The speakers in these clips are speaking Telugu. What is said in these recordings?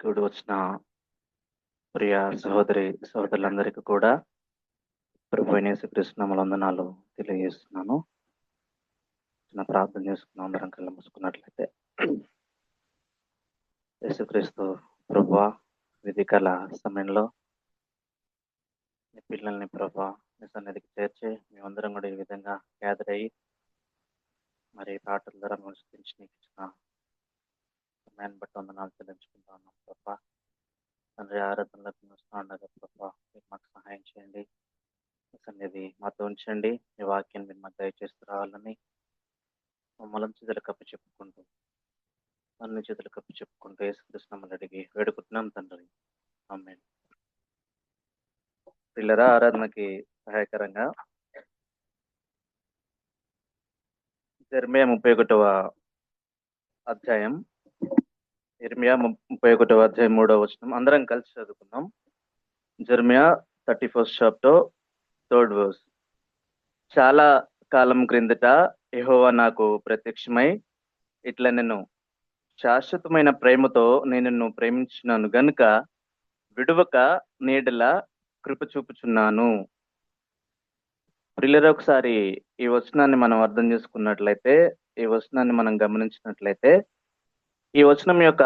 కూడి వచ్చిన ప్రియ సహోదరి సహోదరులందరికీ కూడా ప్రభు అయిన యేసుక్రీస్తు నామములో వందనాలు తెలియజేస్తున్నాను. చిన్న ప్రార్థన చేసుకున్నాం. అందరం కళ్ళు మూసుకున్నట్లయితే. యేసుక్రీస్తు ప్రభువా, విధికాల సమయంలో మీ పిల్లల్ని ప్రభా మీ సన్నిధికి చేర్చి మేమందరం కూడా ఈ విధంగా గ్యాదర్ అయ్యి మరి పాటల ద్వారా మనసుకించి నీకు ఇచ్చిన సమయాన్ని బట్టి వందనాలు చెల్లించుకుంటా ఉన్నాం ప్రభా. తండ్రి ఆరాధనలకు ఉండగా ప్రభా మీరు మాకు సహాయం చేయండి. మీ సన్నిధి మాతో ఉంచండి. మీ వాక్యాన్ని మీరు మాకు దయచేస్తూ రావాలని మమ్మల్ని చేతులు కప్పు చెప్పుకుంటూ అన్ని చేతులు కప్పు చెప్పుకుంటూ యేసుకృష్ణమ్మని అడిగి వేడుకుంటున్నాం తండ్రి. ఆమేన్. పిల్లరా, ఆరాధనకి సహాయకరంగా ఇర్మియా 31వ అధ్యాయం 3వ వచనం అందరం కలిసి చదువుకుందాం. Jeremiah 31st chapter 3rd verse. చాలా కాలం క్రిందట యెహోవా నాకు ప్రత్యక్షమై ఇట్లా నేను శాశ్వతమైన ప్రేమతో నేను నిన్ను ప్రేమించున్నాను గనుక విడువక నీడల కృప చూపుచున్నాను. ప్రియులారా, ఒకసారి ఈ వచనాన్ని మనం అర్థం చేసుకున్నట్లయితే, ఈ వచనాన్ని మనం గమనించినట్లయితే, ఈ వచనం యొక్క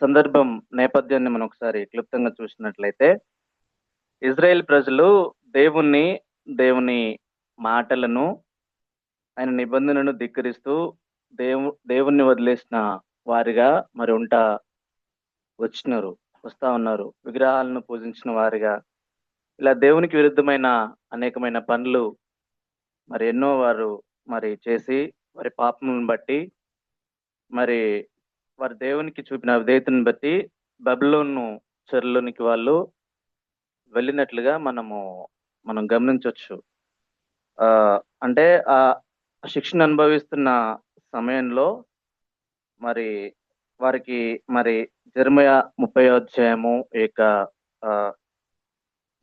సందర్భం నేపథ్యాన్ని మనం ఒకసారి క్లుప్తంగా చూసినట్లయితే, ఇజ్రాయెల్ ప్రజలు దేవుని మాటలను, ఆయన నిబంధనను ధిక్కరిస్తూ దేవుణ్ణి వదిలేసిన వారిగా మరి వస్తా ఉన్నారు. విగ్రహాలను పూజించిన వారిగా ఇలా దేవునికి విరుద్ధమైన అనేకమైన పనులు మరి ఎన్నో వారు మరి చేసి వారి పాపములను బట్టి మరి వారి దేవునికి చూపిన విధేయతను బట్టి బబులోను చెరలోనికి వాళ్ళు వెళ్ళినట్లుగా మనం గమనించవచ్చు. అంటే ఆ శిక్షను అనుభవిస్తున్న సమయంలో మరి వారికి మరి జెర్మియా 30వ అధ్యాయము ఇక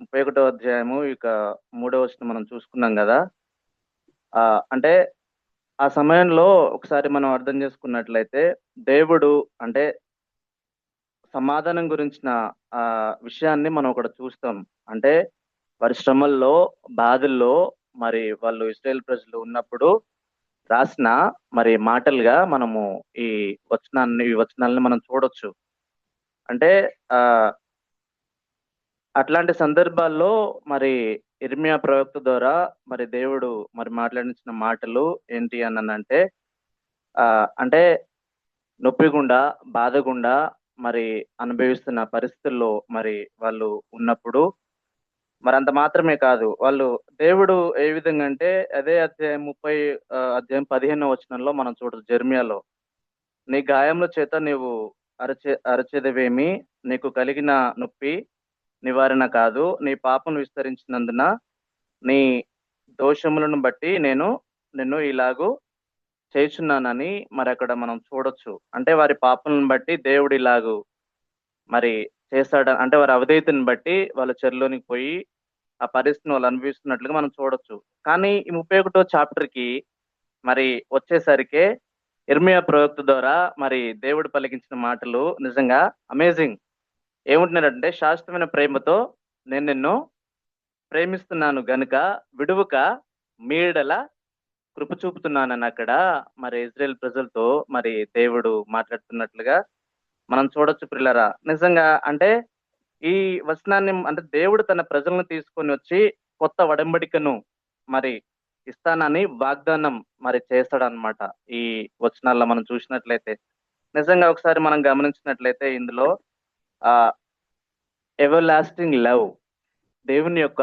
31వ అధ్యాయము ఇక 3వ వచనం మనం చూసుకున్నాం కదా. అంటే ఆ సమయంలో ఒకసారి మనం అర్థం చేసుకున్నట్లయితే, దేవుడు అంటే సమాధానం గురించిన ఆ విషయాన్ని మనం ఒకటి చూస్తాం. అంటే వారి శ్రమల్లో, బాధల్లో మరి వాళ్ళు ఇశ్రాయేల్ ప్రజలు ఉన్నప్పుడు రాసిన మరి మాటలుగా మనము ఈ వచనాలని మనం చూడొచ్చు. అంటే అట్లాంటి సందర్భాల్లో మరి ఇర్మియా ప్రవక్త ద్వారా మరి దేవుడు మరి మాట్లాడించిన మాటలు ఏంటి అనంటే, అంటే నొప్పి గుండా, బాధ గుండా మరి అనుభవిస్తున్న పరిస్థితుల్లో మరి వాళ్ళు ఉన్నప్పుడు మరి అంత మాత్రమే కాదు, వాళ్ళు దేవుడు ఏ విధంగా అంటే అదే అధ్యాయం 15వ వచనంలో మనం చూడొచ్చు. జెర్మియాలో, నీ గాయముల చేత నీవు అరచెదవేమి, నీకు కలిగిన నొప్పి నివారణ కాదు, నీ పాపం విస్తరించినందున నీ దోషములను బట్టి నేను నిన్ను ఇలాగూ చేయుచున్నానని మరి అక్కడ మనం చూడొచ్చు. అంటే వారి పాపలను బట్టి దేవుడు ఇలాగూ మరి చేస్తాడు, అంటే వారి అవిధేయతను బట్టి వాళ్ళ చెరలోనికి పోయి ఆ పరిస్థితిని వాళ్ళు అనుభవిస్తున్నట్లుగా మనం చూడొచ్చు. కానీ ఈ 31వ చాప్టర్కి మరి వచ్చేసరికి ఇర్మియా ప్రవక్త ద్వారా మరి దేవుడు పలికించిన మాటలు నిజంగా అమేజింగ్. ఏముంటున్నాడంటే, శాశ్వతమైన ప్రేమతో నేను నిన్ను ప్రేమిస్తున్నాను గనుక విడువక మీడల కృప చూపుతున్నానని అక్కడ మరి ఇజ్రాయెల్ ప్రజలతో మరి దేవుడు మాట్లాడుతున్నట్లుగా మనం చూడొచ్చు. ప్రియులారా, నిజంగా అంటే ఈ వచనాన్ని అంటే దేవుడు తన ప్రజలను తీసుకొని వచ్చి కొత్త ఒడంబడికను మరి ఇస్తానని వాగ్దానం మరి చేస్తాడనమాట. ఈ వచనాల్లో మనం చూసినట్లయితే నిజంగా ఒకసారి మనం గమనించినట్లయితే ఇందులో ఎవర్ లాస్టింగ్ లవ్, దేవుని యొక్క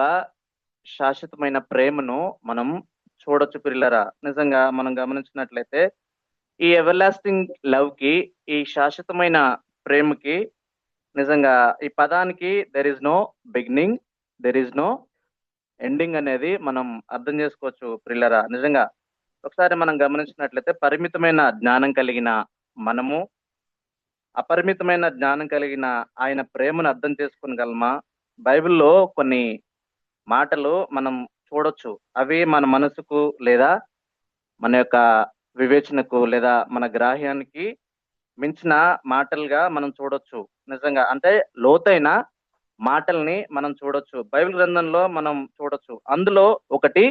శాశ్వతమైన ప్రేమను మనం చూడొచ్చు. పిల్లరా, నిజంగా మనం గమనించినట్లయితే ఈ ఎవర్ లాస్టింగ్ లవ్ కి, ఈ శాశ్వతమైన ప్రేమకి నిజంగా ఈ పదానికి there is no beginning, there is no ending అనేది మనం అర్థం చేసుకోవచ్చు. ప్రిల్లరా, నిజంగా ఒకసారి మనం గమనించినట్లయితే పరిమితమైన జ్ఞానం కలిగిన మనము అపరిమితమైన జ్ఞానం కలిగిన ఆయన ప్రేమను అర్థం చేసుకోగలమా? బైబిల్లో కొన్ని మాటలు మనం చూడొచ్చు. అవి మన మనసుకు లేదా మన యొక్క వివేచనకు లేదా మన గ్రాహ్యానికి మించిన మాటలుగా మనం చూడొచ్చు. నిజంగా అంటే లోతైన మాటల్ని మనం చూడొచ్చు. బైబిల్ గ్రంథంలో మనం చూడొచ్చు. అందులో ఒకటి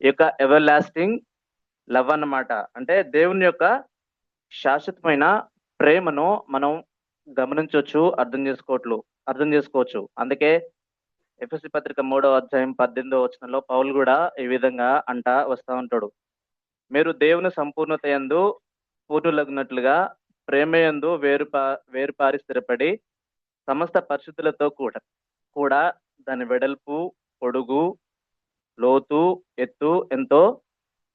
ఈ యొక్క ఎవర్ లాస్టింగ్ లవ్ అన్నమాట. అంటే దేవుని యొక్క శాశ్వతమైన ప్రేమను మనం గమనించొచ్చు, అర్థం చేసుకోవచ్చు. అందుకే ఎఫెసీ పత్రిక 3వ అధ్యాయం 18వ వచనంలో పౌలు కూడా ఈ విధంగా వస్తా ఉంటాడు. మీరు దేవుని సంపూర్ణత యందు పూర్ణులగునట్లుగా ప్రేమయందు వేరుపారి స్థిరపడి సమస్త పరిశుద్ధులతో కూడా దాని వెడల్పు, పొడుగు, లోతు, ఎత్తు ఎంతో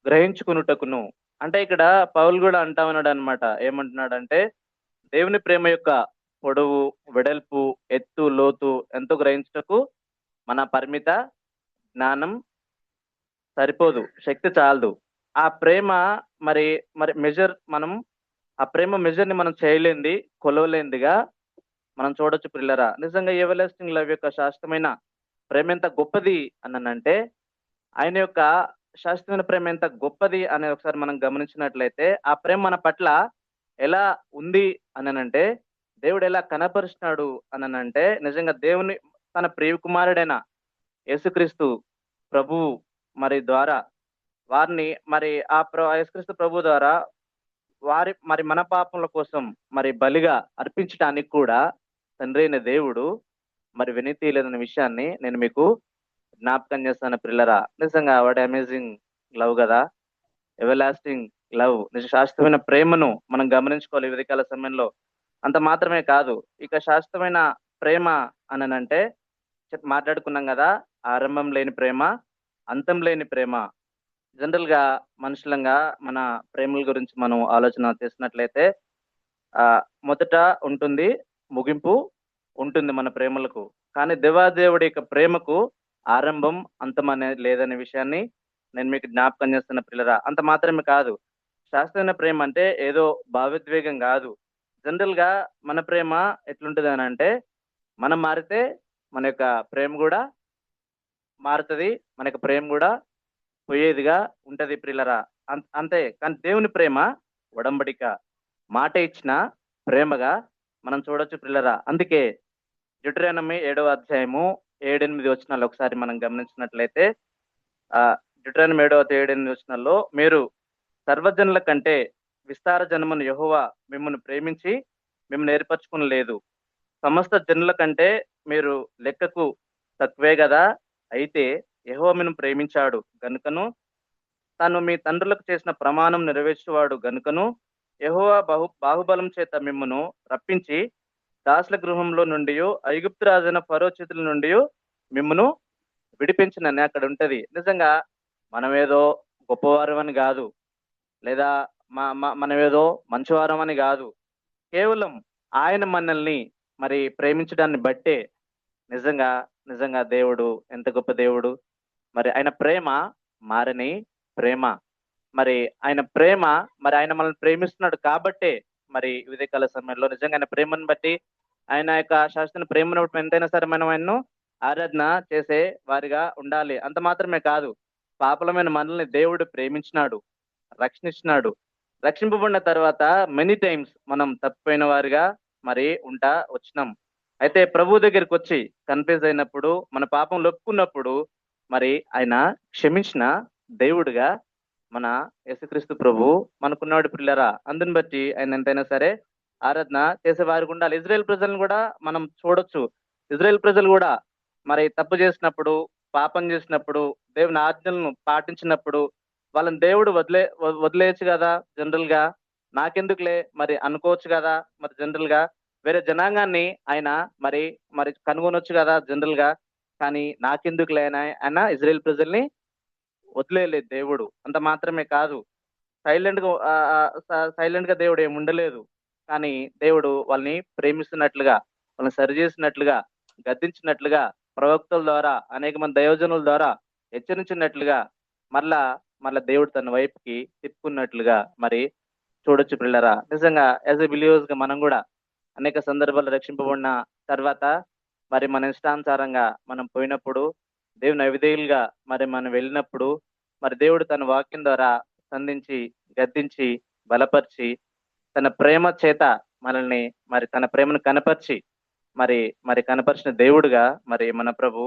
గ్రహించుకునుటకును. అంటే ఇక్కడ పౌలు కూడా అంటా ఉన్నాడు అనమాట. ఏమంటున్నాడంటే దేవుని ప్రేమ యొక్క పొడవు, వెడల్పు, ఎత్తు, లోతు ఎంతో గ్రహించుటకు మన పరిమిత జ్ఞానం సరిపోదు, శక్తి చాలదు. ఆ ప్రేమ మరి మరి మెజర్ మనం ఆ ప్రేమ మెజర్ ని మనం చేయలేంది, కొలవలేందిగా మనం చూడొచ్చు పిల్లరా. నిజంగా ఎవలాస్టింగ్ లవ్ యొక్క శాశ్వతమైన ప్రేమ ఎంత గొప్పది అనంటే, ఆయన యొక్క శాశ్వతమైన ప్రేమ ఎంత గొప్పది అనేది ఒకసారి మనం గమనించినట్లయితే, ఆ ప్రేమ మన పట్ల ఎలా ఉంది అనంటే, దేవుడు ఎలా కనపరుస్తున్నాడు అనంటే, నిజంగా దేవుని తన ప్రియ కుమారుడైన యేసుక్రీస్తు ప్రభువు మరి ద్వారా వారిని మరి యేసుక్రీస్తు ప్రభు ద్వారా మరి మన పాపముల కోసం మరి బలిగా అర్పించడానికి కూడా తండ్రి అయిన దేవుడు మరి వెలితి లేదన్న విషయాన్ని నేను మీకు జ్ఞాపకం చేస్తాను పిల్లరా. నిజంగా వాట్ అమేజింగ్ లవ్ కదా, ఎవర్ లాస్టింగ్ లవ్, నిజ శాశ్వతమైన ప్రేమను మనం గమనించుకోవాలి ఈ ఉదయకాల సమయంలో. అంత మాత్రమే కాదు, ఇక శాశ్వతమైన ప్రేమ అనంటే మాట్లాడుకున్నాం కదా, ఆరంభం లేని ప్రేమ, అంతం లేని ప్రేమ. జనరల్ గా మనుషులంగా మన ప్రేమల గురించి మనం ఆలోచన చేసినట్లయితే మొదట ఉంటుంది, ముగింపు ఉంటుంది మన ప్రేమలకు. కానీ దేవాదేవుడి యొక్క ప్రేమకు ఆరంభం, అంతం అనేది లేదనే విషయాన్ని నేను మీకు జ్ఞాపకం చేస్తున్న పిల్లరా. అంత మాత్రమే కాదు, శాస్త్రీయ ప్రేమ అంటే ఏదో భావోద్వేగం కాదు. జనరల్ గా మన ప్రేమ ఎట్లుంటది అని అంటే, మనం మారితే మన యొక్క ప్రేమ కూడా మారుతుంది, మన యొక్క ప్రేమ కూడా పోయేదిగా ఉంటది ప్రియులరా. అంతే. కానీ దేవుని ప్రేమ ఒడంబడిక, మాట ఇచ్చిన ప్రేమగా మనం చూడొచ్చు ప్రియులరా. అందుకే డ్యూటెరోనమీ 7వ అధ్యాయము 7-8 వచనాలు ఒకసారి మనం గమనించినట్లయితే, డ్యూటెరోనమీ 7వ అధ్యాయం 7-8 వచనాల్లో, మీరు సర్వజనుల కంటే విస్తార జనమును యెహోవా మిమ్మల్ని ప్రేమించి మిమ్మల్ని ఏర్పరచుకుని లేదు. సమస్త జనుల కంటే మీరు లెక్కకు తక్కువే కదా. అయితే యెహోవా మిమ్మల్ని ప్రేమించాడు గనుకను, తాను మీ తండ్రులకు చేసిన ప్రమాణం నెరవేర్చేవాడు గనుకను, యెహోవా బాహుబలం చేత మిమ్మును రప్పించి దాసుల గృహంలో నుండి, ఐగుప్తు రాజైన ఫరో చేతుల నుండి మిమ్మును విడిపించినని అక్కడ ఉంటది. నిజంగా మనమేదో గొప్పవారం అని కాదు, లేదా మనమేదో మంచివారం అని కాదు. కేవలం ఆయన మనల్ని మరి ప్రేమించడాన్ని బట్టే నిజంగా నిజంగా దేవుడు ఎంత గొప్ప దేవుడు. మరి ఆయన ప్రేమ మారని ప్రేమ. మరి ఆయన ప్రేమ, మరి ఆయన మనల్ని ప్రేమిస్తున్నాడు కాబట్టే మరి ఉదయకాల సమయంలో నిజంగా ఆయన ప్రేమను బట్టి, ఆయన యొక్క శాశ్వత ప్రేమను బట్టి ఎంతైనా సరే మనం ఆయన్ను ఆరాధన చేసే వారిగా ఉండాలి. అంత మాత్రమే కాదు, పాపలమైన మనల్ని దేవుడు ప్రేమించినాడు, రక్షించినాడు. రక్షింపబడిన తర్వాత మెనీ టైమ్స్ మనం తప్పిపోయిన వారిగా మరి వచ్చినాం. అయితే ప్రభు దగ్గరికి వచ్చి కన్ఫ్యూజ్ అయినప్పుడు, మన పాపం ఒప్పుకున్నప్పుడు మరి ఆయన క్షమించిన దేవుడుగా మన యేసుక్రీస్తు ప్రభు మనకున్నాడు పిల్లరా. అందుని బట్టి ఆయన ఎంతైనా సరే ఆరాధన చేసే వారికి ఉండాలి. ఇజ్రాయెల్ ప్రజలను కూడా మనం చూడొచ్చు. ఇజ్రాయెల్ ప్రజలు కూడా మరి తప్పు చేసినప్పుడు, పాపం చేసినప్పుడు, దేవుని ఆజ్ఞలను పాటించినప్పుడు వాళ్ళని దేవుడు వదిలేయచ్చు కదా. జనరల్ గా నాకెందుకులే మరి అనుకోవచ్చు కదా. మరి జనరల్ గా వేరే జనాంగాన్ని ఆయన మరి మరి కనుగొనొచ్చు కదా జనరల్ గా. కానీ నాకెందుకులే ఆయన ఇజ్రాయెల్ ప్రజల్ని వదిలేయలేదు దేవుడు. అంత మాత్రమే కాదు, సైలెంట్ గా దేవుడు ఏమి ఉండలేదు. కానీ దేవుడు వాళ్ళని ప్రేమిస్తున్నట్లుగా, వాళ్ళని సరిచేసినట్లుగా, గద్దించినట్లుగా, ప్రవక్తల ద్వారా, అనేక మంది దైవజనుల ద్వారా హెచ్చరించినట్లుగా, మళ్ళా దేవుడు తన వైపుకి తిప్పుకున్నట్లుగా మరి చూడొచ్చు పిల్లరా. నిజంగా యాజ్ ఎ బిలీవర్స్ గా మనం కూడా అనేక సందర్భాలు రక్షింపబడిన తర్వాత మరి మన ఇష్టానుసారంగా మనం పోయినప్పుడు, దేవుని అవిధేయులుగా మరి మనం వెళ్ళినప్పుడు, మరి దేవుడు తన వాక్యం ద్వారా సంధించి, గద్దించి, బలపరిచి, తన ప్రేమ చేత మనల్ని మరి తన ప్రేమను కనపరిచి మరి మరి కనపరిచిన దేవుడుగా మరి మన ప్రభు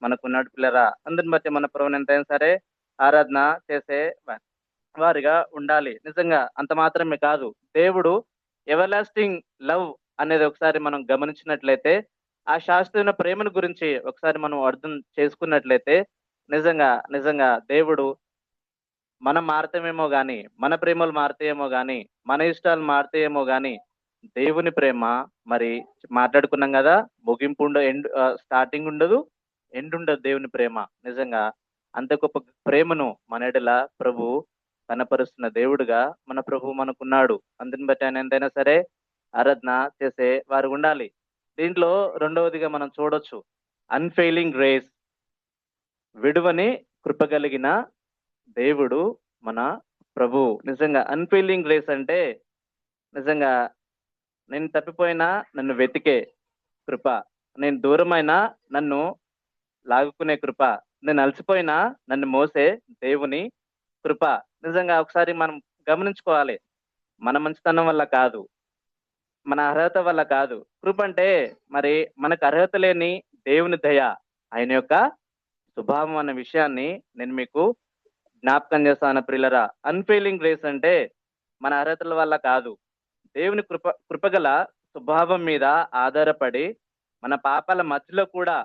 మనకున్నాడు పిల్లరా. అందుని బట్టి మన ప్రభుని ఎంతైనా సరే ఆరాధన చేసే వారిగా ఉండాలి. నిజంగా అంత మాత్రమే కాదు, దేవుడు ఎవర్ లాస్టింగ్ లవ్ అనేది ఒకసారి మనం గమనించినట్లయితే, ఆ శాశ్వతమైన ప్రేమను గురించి ఒకసారి మనం అర్థం చేసుకున్నట్లయితే, నిజంగా నిజంగా దేవుడు మనం మారతామేమో గాని, మన ప్రేమలు మారతాయేమో గాని, మన ఇష్టాలు మారతాయేమో గాని, దేవుని ప్రేమ మరి మాట్లాడుకున్నాం కదా, ముగింపు స్టార్టింగ్ ఉండదు, ఎండ్ ఉండదు దేవుని ప్రేమ. నిజంగా అంత గొప్ప ప్రేమను మన ఎడల ప్రభు కనపరుస్తున్న దేవుడుగా మన ప్రభు మనకున్నాడు. అందుని బట్టి ఆయన ఎంతైనా సరే ఆరాధన చేసే వారు ఉండాలి. దీంట్లో రెండవదిగా మనం చూడొచ్చు, అన్ఫెయిలింగ్ గ్రేస్. విడువని కృప కలిగిన దేవుడు మన ప్రభు. నిజంగా అన్ఫెయిలింగ్ గ్రేస్ అంటే నిజంగా నేను తప్పిపోయినా నన్ను వెతికే కృప, నేను దూరమైనా నన్ను లాగుకునే కృప, నేను అలసిపోయినా నన్ను మోసే దేవుని కృప. నిజంగా ఒకసారి మనం గమనించుకోవాలి, మన మంచితనం వల్ల కాదు, మన అర్హత వల్ల కాదు. కృప అంటే మరి మనకు అర్హత లేని దేవుని దయ, ఆయన యొక్క స్వభావం అన్న విషయాన్ని నేను మీకు జ్ఞాపకం చేస్తాను ప్రియులరా. అన్ఫెయిలింగ్ గ్రేస్ అంటే మన అర్హతల వల్ల కాదు, దేవుని కృపగల స్వభావం మీద ఆధారపడి మన పాపాల మధ్యలో కూడా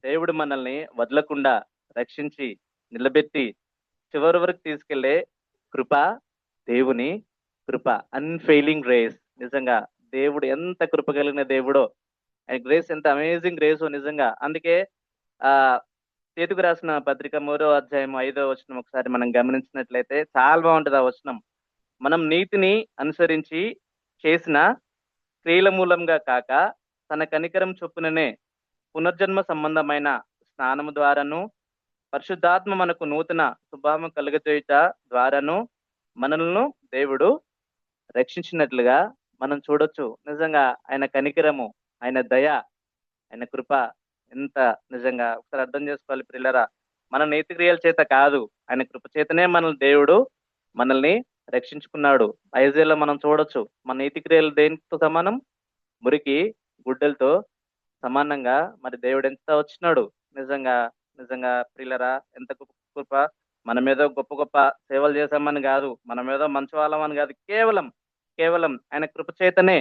దేవుడు మనల్ని వదలకుండా రక్షించి నిలబెట్టి చివరి వరకు తీసుకెళ్లే కృప దేవుని కృప. Unfailing grace. నిజంగా దేవుడు ఎంత కృప కలిగిన దేవుడో, ఆయన గ్రేస్ ఎంత అమేజింగ్ గ్రేస్ నిజంగా. అందుకే ఆ చేతుకు రాసిన పత్రిక 3వ అధ్యాయం 5వ వచనం ఒకసారి మనం గమనించినట్లయితే చాలా బాగుంటుంది ఆ వచనం. మనం నీతిని అనుసరించి చేసిన క్రియల మూలంగా కాక తన కనికరం చొప్పుననే పునర్జన్మ సంబంధమైన స్నానము ద్వారాను పరిశుద్ధాత్మ మనకు నూతన స్వభావం కలుగజేయుట ద్వారాను మనలను దేవుడు రక్షించినట్లుగా మనం చూడొచ్చు. నిజంగా ఆయన కనికరము, ఆయన దయ, ఆయన కృప ఎంత నిజంగా ఒకసారి అర్థం చేసుకోవాలి ప్రియులరా. మన నీతి క్రియల చేత కాదు, ఆయన కృప చేతనే దేవుడు మనల్ని రక్షించుకున్నాడు. ఐజేలో మనం చూడొచ్చు, మన నీతి క్రియలు దేనితో సమానం? మురికి గుడ్డలతో సమానంగా మరి దేవుడు ఎంత వచ్చినాడు. నిజంగా నిజంగా ప్రియులరా, ఎంత కృప. మన మీద గొప్ప గొప్ప సేవలు చేశామని కాదు, మన మీద మంచి వాళ్ళమని కాదు, కేవలం కేవలం ఆయన కృప చేతనే,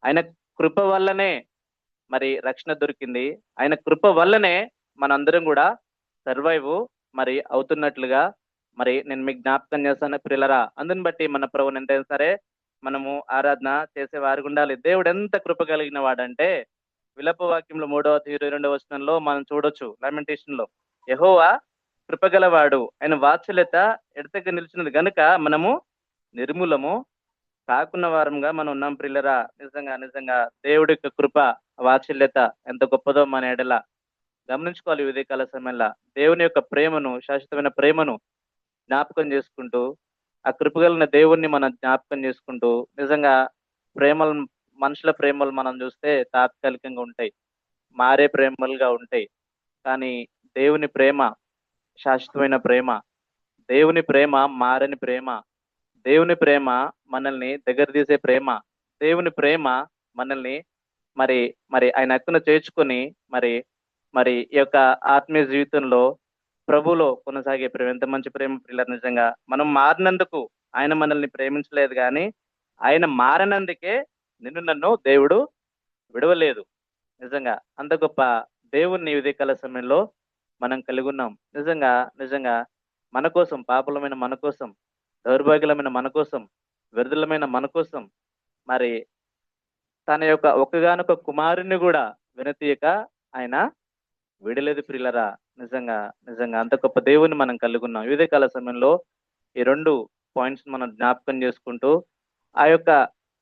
ఆయన కృప వల్లనే మరి రక్షణ దొరికింది. ఆయన కృప వల్లనే మనందరం కూడా సర్వైవ్ మరి అవుతున్నట్లుగా మరి నేను మీకు జ్ఞాపకం చేస్తాను ప్రియులరా. అందుని బట్టి మన ప్రభుని ఎంతైనా సరే మనము ఆరాధన చేసే వారికి ఉండాలి. దేవుడు ఎంత కృప కలిగిన వాడంటే, విలప వాక్యంలో 3వ-22వ వచనంలో మనం చూడొచ్చు, లామెంటేషన్ లో, యెహోవా కృపగలవాడు, ఆయన వాత్సల్యత ఎడతెగ నిలిచినది గనుక మనము నిర్మూలము కాకున్న వారంగా మనం ఉన్నాం ప్రియులరా. నిజంగా నిజంగా దేవుడి యొక్క కృప వాత్సల్యత ఎంత గొప్పదో మన ఎడల గమనించుకోవాలి. ఉదయకాల సమయంలో దేవుని యొక్క ప్రేమను, శాశ్వతమైన ప్రేమను జ్ఞాపకం చేసుకుంటూ, ఆ కృపగలిగిన దేవుణ్ణి మనం జ్ఞాపకం చేసుకుంటూ, నిజంగా ప్రేమలు, మనుషుల ప్రేమలు మనం చూస్తే తాత్కాలికంగా ఉంటాయి, మారే ప్రేమలుగా ఉంటాయి. కానీ దేవుని ప్రేమ శాశ్వతమైన ప్రేమ, దేవుని ప్రేమ మారని ప్రేమ, దేవుని ప్రేమ మనల్ని దగ్గర తీసే ప్రేమ, దేవుని ప్రేమ మనల్ని మరి మరి ఆయన హక్కును చేర్చుకొని మరి మరి ఈ యొక్క ఆత్మీయ జీవితంలో ప్రభువులో కొనసాగే ప్రేమ. ఎంత మంచి ప్రేమ పిల్లలు. నిజంగా మనం మారినందుకు ఆయన మనల్ని ప్రేమించలేదు, కానీ ఆయన మారనందుకే నిన్ను నన్ను దేవుడు విడవలేదు. నిజంగా అంత గొప్ప దేవుణ్ణి ఉదయకాల సమయంలో మనం కలిగి ఉన్నాం. నిజంగా నిజంగా మన కోసం, పాపులమైన మన కోసం, దౌర్భాగ్యులమైన మన కోసం, విరుదులమైన మన కోసం మరి తన యొక్క ఒక్కగానొక కుమారుని కూడా వినతీయక ఆయన విడలేదు ప్రియులరా. నిజంగా నిజంగా అంత గొప్ప దేవుని మనం కలిగి ఉన్నాం. వివిధ కాల సమయంలో ఈ 2 పాయింట్స్ మనం జ్ఞాపకం చేసుకుంటూ, ఆ యొక్క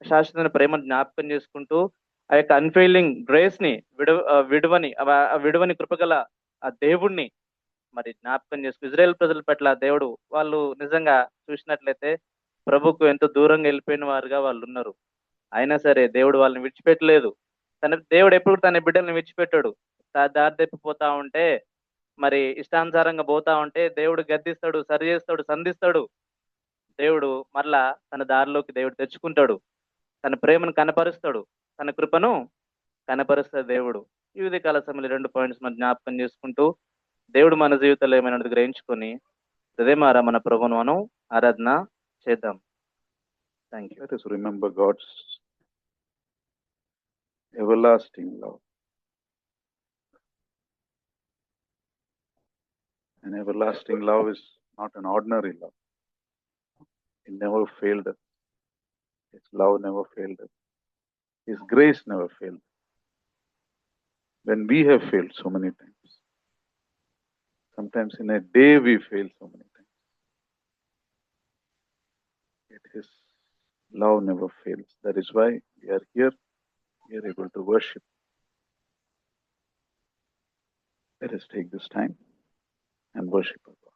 శాశ్వతమైన ప్రేమను జ్ఞాపకం చేసుకుంటూ, ఆ యొక్క అన్ఫెయిలింగ్ గ్రేస్ ని విడువని కృపగల ఆ దేవుణ్ణి మరి జ్ఞాపకం చేసుకు, ఇజ్రాయెల్ ప్రజల పట్ల దేవుడు, వాళ్ళు నిజంగా చూసినట్లయితే ప్రభుకు ఎంతో దూరంగా వెళ్ళిపోయిన వారుగా వాళ్ళు ఉన్నారు. అయినా సరే దేవుడు వాళ్ళని విడిచిపెట్టలేదు. దేవుడు ఎప్పుడు తన బిడ్డల్ని విడిచిపెట్టాడు. దారి తప్పిపోతా ఉంటే, మరి ఇష్టానుసారంగా పోతా ఉంటే దేవుడు గద్దిస్తాడు, సరి చేస్తాడు, సంధిస్తాడు. దేవుడు మరలా తన దారిలోకి దేవుడు తెచ్చుకుంటాడు. తన ప్రేమను కనపరుస్తాడు. తన కృపను కనపరుస్తాడు దేవుడు. ఈ ఉదయకాల సమయంలో 2 పాయింట్స్ మనం జ్ఞాపకం చేసుకుంటూ, దేవుడు మన జీవితంలో ఏమైనది గ్రహించుకొని, హృదయమారా మన ప్రభువును మనం ఆరాధన చేద్దాం. Thank you. Let us remember God's everlasting love. An everlasting love is not an ordinary love. It never failed us. His love never failed us. His grace never failed us. When we have failed so many times, sometimes in a day we fail so many times, yet His love never fails. That is why we are here. We are able to worship. Let us take this time and worship our God.